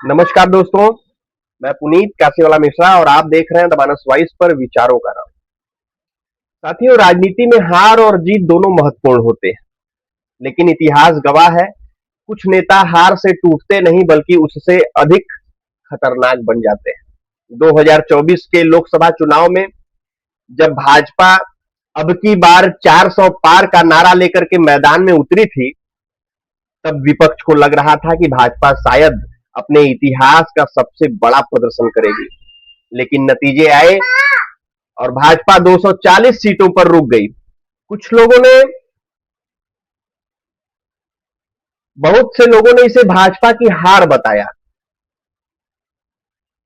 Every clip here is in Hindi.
नमस्कार दोस्तों। मैं पुनीत काशीवाला मिश्रा और आप देख रहे हैं द मानस वॉइस पर विचारों का नाम। साथियों, राजनीति में हार और जीत दोनों महत्वपूर्ण होते हैं, लेकिन इतिहास गवाह है कुछ नेता हार से टूटते नहीं बल्कि उससे अधिक खतरनाक बन जाते हैं। 2024 के लोकसभा चुनाव में जब भाजपा अब की बार 400 पार का नारा लेकर के मैदान में उतरी थी, तब विपक्ष को लग रहा था कि भाजपा शायद अपने इतिहास का सबसे बड़ा प्रदर्शन करेगी, लेकिन नतीजे आए और भाजपा 240 सीटों पर रुक गई। कुछ लोगों ने बहुत से लोगों ने इसे भाजपा की हार बताया।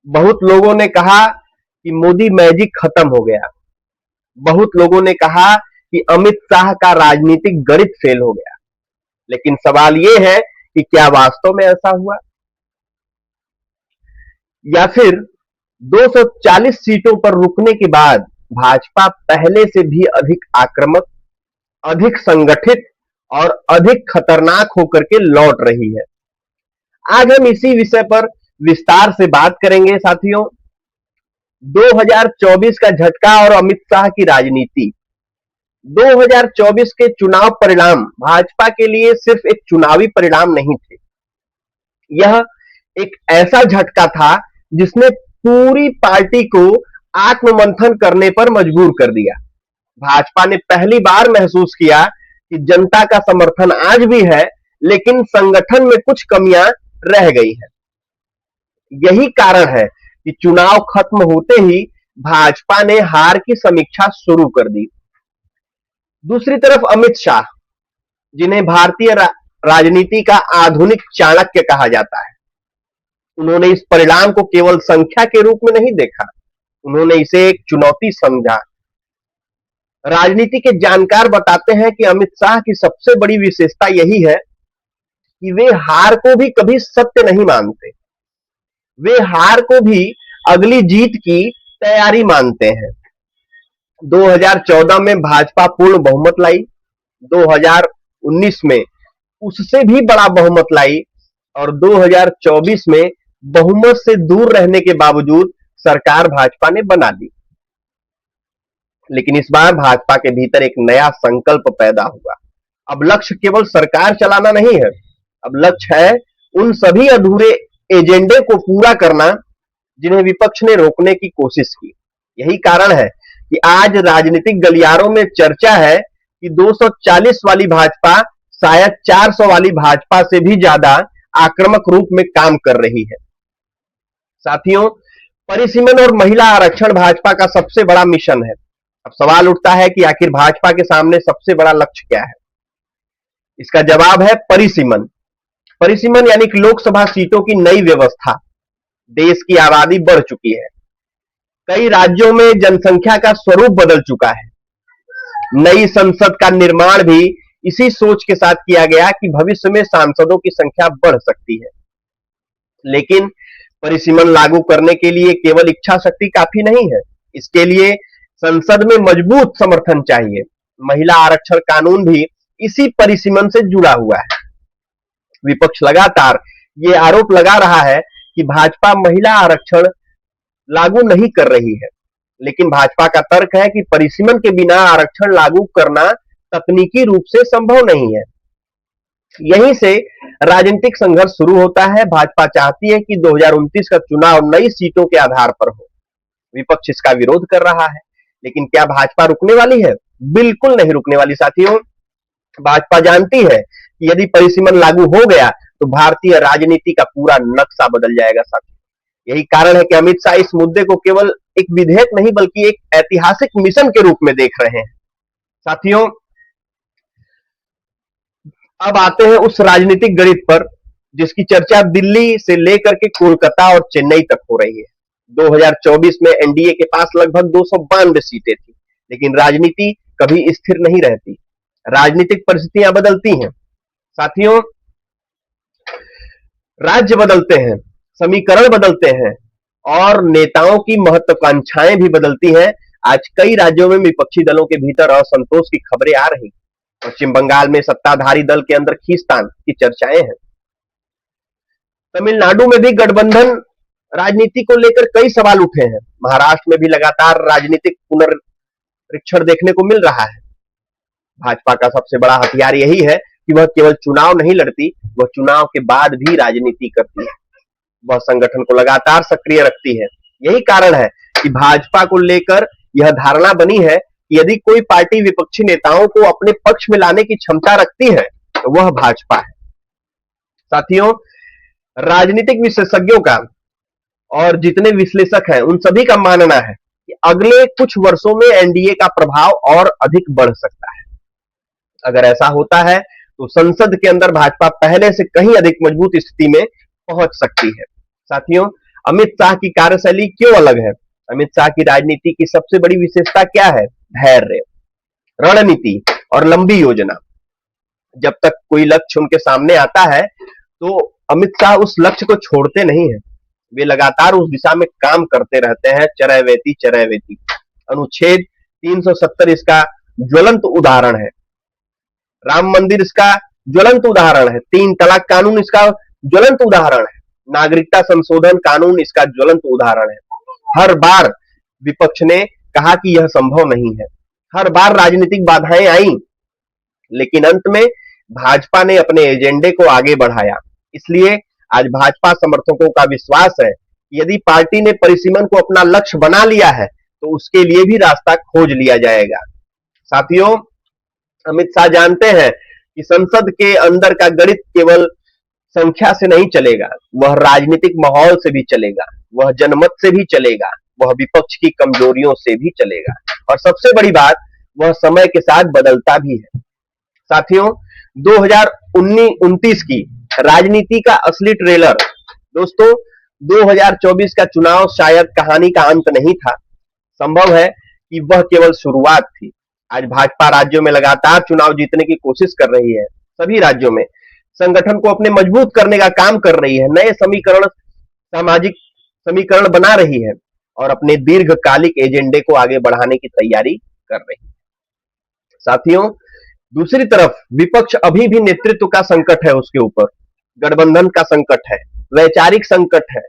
बहुत लोगों ने कहा कि मोदी मैजिक खत्म हो गया। बहुत लोगों ने कहा कि अमित शाह का राजनीतिक गणित फेल हो गया। लेकिन सवाल यह है कि क्या वास्तव में ऐसा हुआ, या फिर 240 सीटों पर रुकने के बाद भाजपा पहले से भी अधिक आक्रामक, अधिक संगठित और अधिक खतरनाक होकर के लौट रही है। आज हम इसी विषय पर विस्तार से बात करेंगे साथियों। 2024 का झटका और अमित शाह की राजनीति। 2024 के चुनाव परिणाम भाजपा के लिए सिर्फ एक चुनावी परिणाम नहीं थे, यह एक ऐसा झटका था जिसने पूरी पार्टी को आत्ममंथन करने पर मजबूर कर दिया। भाजपा ने पहली बार महसूस किया कि जनता का समर्थन आज भी है, लेकिन संगठन में कुछ कमियां रह गई हैं। यही कारण है कि चुनाव खत्म होते ही भाजपा ने हार की समीक्षा शुरू कर दी। दूसरी तरफ अमित शाह, जिन्हें भारतीय राजनीति का आधुनिक चाणक्य कहा जाता है, उन्होंने इस परिणाम को केवल संख्या के रूप में नहीं देखा, उन्होंने इसे एक चुनौती समझा। राजनीति के जानकार बताते हैं कि अमित शाह की सबसे बड़ी विशेषता यही है कि वे हार को भी कभी सत्य नहीं मानते। वे हार को भी अगली जीत की तैयारी मानते हैं। 2014 में भाजपा पूर्ण बहुमत लाई, 2019 में उससे भी बड़ा बहुमत लाई और 2024 में बहुमत से दूर रहने के बावजूद सरकार भाजपा ने बना ली। लेकिन इस बार भाजपा के भीतर एक नया संकल्प पैदा हुआ। अब लक्ष्य केवल सरकार चलाना नहीं है, अब लक्ष्य है उन सभी अधूरे एजेंडे को पूरा करना जिन्हें विपक्ष ने रोकने की कोशिश की। यही कारण है कि आज राजनीतिक गलियारों में चर्चा है कि 240 वाली भाजपा शायद 400 वाली भाजपा से भी ज्यादा आक्रामक रूप में काम कर रही है। साथियों, परिसीमन और महिला आरक्षण भाजपा का सबसे बड़ा मिशन है। अब सवाल उठता है कि आखिर भाजपा के सामने सबसे बड़ा लक्ष्य क्या है। इसका जवाब है परिसीमन। परिसीमन यानी कि लोकसभा सीटों की नई व्यवस्था। देश की आबादी बढ़ चुकी है, कई राज्यों में जनसंख्या का स्वरूप बदल चुका है। नई संसद का निर्माण भी इसी सोच के साथ किया गया कि भविष्य में सांसदों की संख्या बढ़ सकती है। लेकिन परिसीमन लागू करने के लिए केवल इच्छा शक्ति काफी नहीं है, इसके लिए संसद में मजबूत समर्थन चाहिए। महिला आरक्षण कानून भी इसी परिसीमन से जुड़ा हुआ है। विपक्ष लगातार ये आरोप लगा रहा है कि भाजपा महिला आरक्षण लागू नहीं कर रही है, लेकिन भाजपा का तर्क है कि परिसीमन के बिना आरक्षण लागू करना तकनीकी रूप से संभव नहीं है। यहीं से राजनीतिक संघर्ष शुरू होता है। भाजपा चाहती है कि 2029 का चुनाव नई सीटों के आधार पर हो। विपक्ष इसका विरोध कर रहा है, लेकिन क्या भाजपा रुकने वाली है? बिल्कुल नहीं रुकने वाली साथियों। भाजपा जानती है कि यदि परिसीमन लागू हो गया तो भारतीय राजनीति का पूरा नक्शा बदल जाएगा साथियों। यही कारण है कि अमित शाह इस मुद्दे को केवल एक विधेयक नहीं बल्कि एक ऐतिहासिक मिशन के रूप में देख रहे हैं। साथियों, अब आते हैं उस राजनीतिक गणित पर जिसकी चर्चा दिल्ली से लेकर के कोलकाता और चेन्नई तक हो रही है। 2024 में एनडीए के पास लगभग 292 सीटें थी, लेकिन राजनीति कभी स्थिर नहीं रहती। राजनीतिक परिस्थितियां बदलती हैं साथियों, राज्य बदलते हैं, समीकरण बदलते हैं और नेताओं की महत्वाकांक्षाएं भी बदलती हैं। आज कई राज्यों में विपक्षी दलों के भीतर असंतोष की खबरें आ रही। पश्चिम बंगाल में सत्ताधारी दल के अंदर खींचतान की चर्चाएं हैं। तमिलनाडु में भी गठबंधन राजनीति को लेकर कई सवाल उठे हैं। महाराष्ट्र में भी लगातार राजनीतिक पुनरीक्षण देखने को मिल रहा है। भाजपा का सबसे बड़ा हथियार यही है कि वह केवल चुनाव नहीं लड़ती, वह चुनाव के बाद भी राजनीति करती है। वह संगठन को लगातार सक्रिय रखती है। यही कारण है कि भाजपा को लेकर यह धारणा बनी है कि यदि कोई पार्टी विपक्षी नेताओं को अपने पक्ष में लाने की क्षमता रखती है तो वह भाजपा है। साथियों, राजनीतिक विशेषज्ञों का और जितने विश्लेषक हैं उन सभी का मानना है कि अगले कुछ वर्षों में एनडीए का प्रभाव और अधिक बढ़ सकता है। अगर ऐसा होता है तो संसद के अंदर भाजपा पहले से कहीं अधिक मजबूत स्थिति में पहुंच सकती है। साथियों, अमित शाह की कार्यशैली क्यों अलग है? अमित शाह की राजनीति की सबसे बड़ी विशेषता क्या है? धैर्य, रणनीति और लंबी योजना। जब तक कोई लक्ष्य उनके सामने आता है तो अमित शाह उस लक्ष्य को छोड़ते नहीं है। वे लगातार उस दिशा में काम करते रहते हैं। चरैवेति चरैवेति। अनुच्छेद 370 इसका ज्वलंत उदाहरण है। राम मंदिर इसका ज्वलंत उदाहरण है। 3 तलाक कानून इसका ज्वलंत उदाहरण है। नागरिकता संशोधन कानून इसका ज्वलंत उदाहरण है। हर बार विपक्ष ने कहा कि यह संभव नहीं है। हर बार राजनीतिक बाधाएं आई, लेकिन अंत में भाजपा ने अपने एजेंडे को आगे बढ़ाया। इसलिए आज भाजपा समर्थकों का विश्वास है कि यदि पार्टी ने परिसीमन को अपना लक्ष्य बना लिया है तो उसके लिए भी रास्ता खोज लिया जाएगा। साथियों, अमित शाह जानते हैं कि संसद के अंदर का गणित केवल संख्या से नहीं चलेगा, वह राजनीतिक माहौल से भी चलेगा, वह जनमत से भी चलेगा, वह विपक्ष की कमजोरियों से भी चलेगा और सबसे बड़ी बात, वह समय के साथ बदलता भी है। साथियों, 2019-29 की राजनीति का असली ट्रेलर दोस्तों 2024 का चुनाव शायद कहानी का अंत नहीं था। संभव है कि वह केवल शुरुआत थी। आज भाजपा राज्यों में लगातार चुनाव जीतने की कोशिश कर रही है। सभी राज्यों में संगठन को अपने मजबूत करने का काम कर रही है। नए समीकरण, सामाजिक समीकरण बना रही है और अपने दीर्घकालिक एजेंडे को आगे बढ़ाने की तैयारी कर रही है। साथियों, दूसरी तरफ विपक्ष अभी भी नेतृत्व का संकट है उसके ऊपर, गठबंधन का संकट है, वैचारिक संकट है।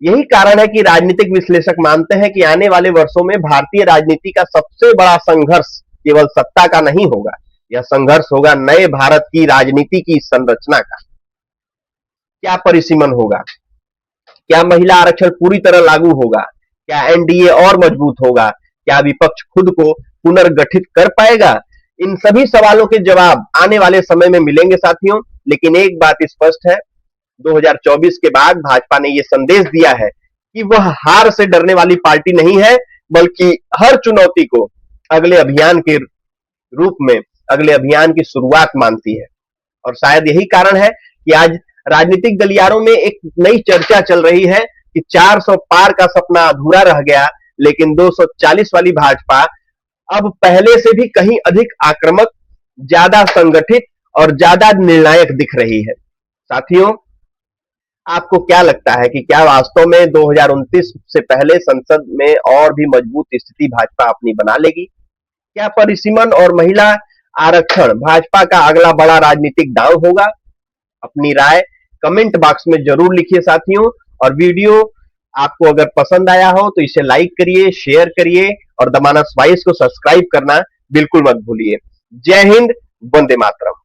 यही कारण है कि राजनीतिक विश्लेषक मानते हैं कि आने वाले वर्षों में भारतीय राजनीति का सबसे बड़ा संघर्ष केवल सत्ता का नहीं होगा, यह संघर्ष होगा नए भारत की राजनीति की संरचना का। क्या परिसीमन होगा? क्या महिला आरक्षण पूरी तरह लागू होगा? क्या एनडीए और मजबूत होगा? क्या विपक्ष खुद को पुनर्गठित कर पाएगा? इन सभी सवालों के जवाब आने वाले समय में मिलेंगे साथियों। लेकिन एक बात स्पष्ट है, 2024 के बाद भाजपा ने यह संदेश दिया है कि वह हार से डरने वाली पार्टी नहीं है, बल्कि हर चुनौती को अगले अभियान के रूप में, अगले अभियान की शुरुआत मानती है। और शायद यही कारण है कि आज राजनीतिक गलियारों में एक नई चर्चा चल रही है कि 400 पार का सपना अधूरा रह गया, लेकिन 240 वाली भाजपा अब पहले से भी कहीं अधिक आक्रामक, ज्यादा संगठित और ज्यादा निर्णायक दिख रही है। साथियों, आपको क्या लगता है कि क्या वास्तव में 2029 से पहले संसद में और भी मजबूत स्थिति भाजपा अपनी बना लेगी? क्या परिसीमन और महिला आरक्षण भाजपा का अगला बड़ा राजनीतिक दांव होगा? अपनी राय कमेंट बॉक्स में जरूर लिखिए साथियों। और वीडियो आपको अगर पसंद आया हो तो इसे लाइक करिए, शेयर करिए और द मानस वॉइस को सब्सक्राइब करना बिल्कुल मत भूलिए। जय हिंद, वंदे मातरम।